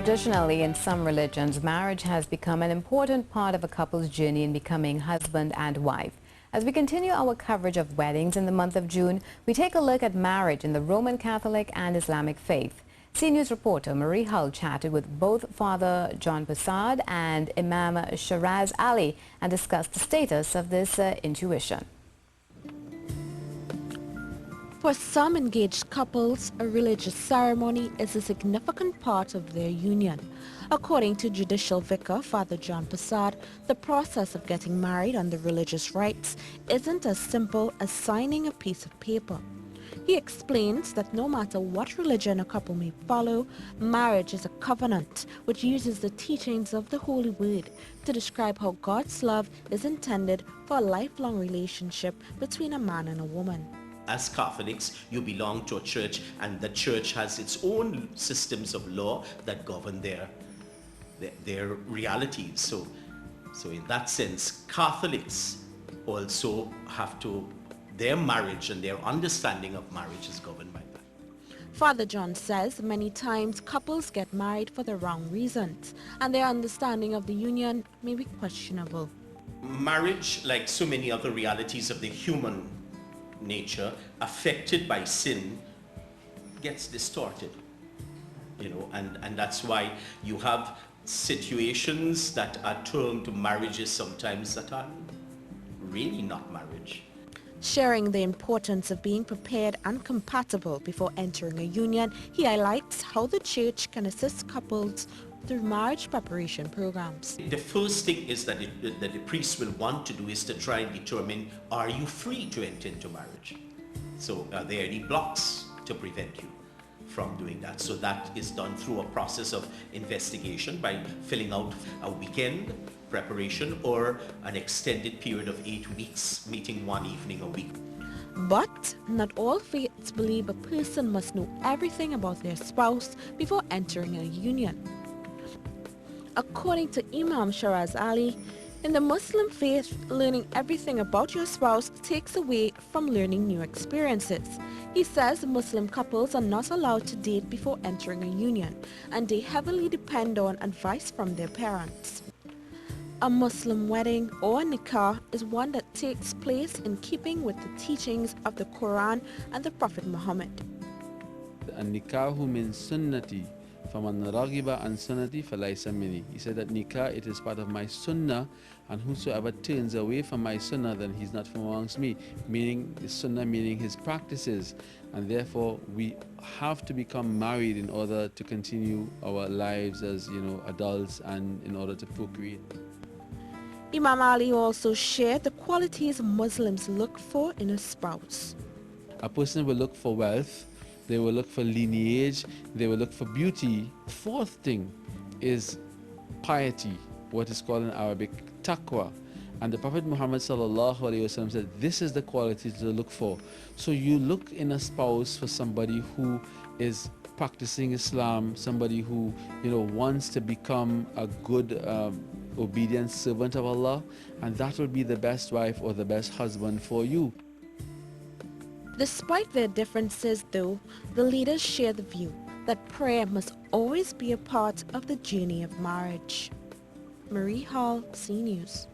Traditionally, in some religions, marriage has become an important part of a couple's journey in becoming husband and wife. As we continue our coverage of weddings in the month of June, we take a look at marriage in the Roman Catholic and Islamic faith. CNews reporter Marie Hull chatted with both Father John Persaud and Imam Sheraz Ali and discussed the status of this intuition. For some engaged couples, a religious ceremony is a significant part of their union. According to Judicial Vicar Father John Persaud, the process of getting married under religious rites isn't as simple as signing a piece of paper. He explains that no matter what religion a couple may follow, marriage is a covenant which uses the teachings of the Holy Word to describe how God's love is intended for a lifelong relationship between a man and a woman. As Catholics, you belong to a church, and the church has its own systems of law that govern their realities. So in that sense, Catholics also have to, their marriage and their understanding of marriage is governed by that. Father John says many times couples get married for the wrong reasons, and their understanding of the union may be questionable. Marriage, like so many other realities of the human nature, affected by sin, gets distorted, and that's why you have situations that are termed marriages sometimes that are really not marriage. Sharing the importance of being prepared and compatible before entering a union, he highlights how the church can assist couples through marriage preparation programs. The first thing is that the priest will want to do is to try and determine, are you free to enter into marriage? So are there any blocks to prevent you from doing that? So that is done through a process of investigation by filling out a weekend preparation or an extended period of 8 weeks, meeting one evening a week. But not all faiths believe a person must know everything about their spouse before entering a union. According to Imam Sheraz Ali, in the Muslim faith, learning everything about your spouse takes away from learning new experiences. He says Muslim couples are not allowed to date before entering a union, and they heavily depend on advice from their parents. A Muslim wedding or nikah is one that takes place in keeping with the teachings of the Quran and the Prophet Muhammad. An-nikahu min sunnati faman raghiba an sunnati falaysa minni. He said that nikah, it is part of my sunnah, and whosoever turns away from my sunnah, then he's not from amongst me. Meaning the sunnah, meaning his practices, and therefore we have to become married in order to continue our lives as adults and in order to procreate. Imam Ali also shared the qualities Muslims look for in a spouse. A person will look for wealth, they will look for lineage, they will look for beauty. Fourth thing is piety, what is called in Arabic taqwa. And the Prophet Muhammad sallallahu alaihi wasallam said this is the quality to look for. So you look in a spouse for somebody who is practicing Islam, somebody who wants to become a good obedient servant of Allah, and that will be the best wife or the best husband for you. Despite their differences though, the leaders share the view that prayer must always be a part of the journey of marriage. Marie Hull, CNews.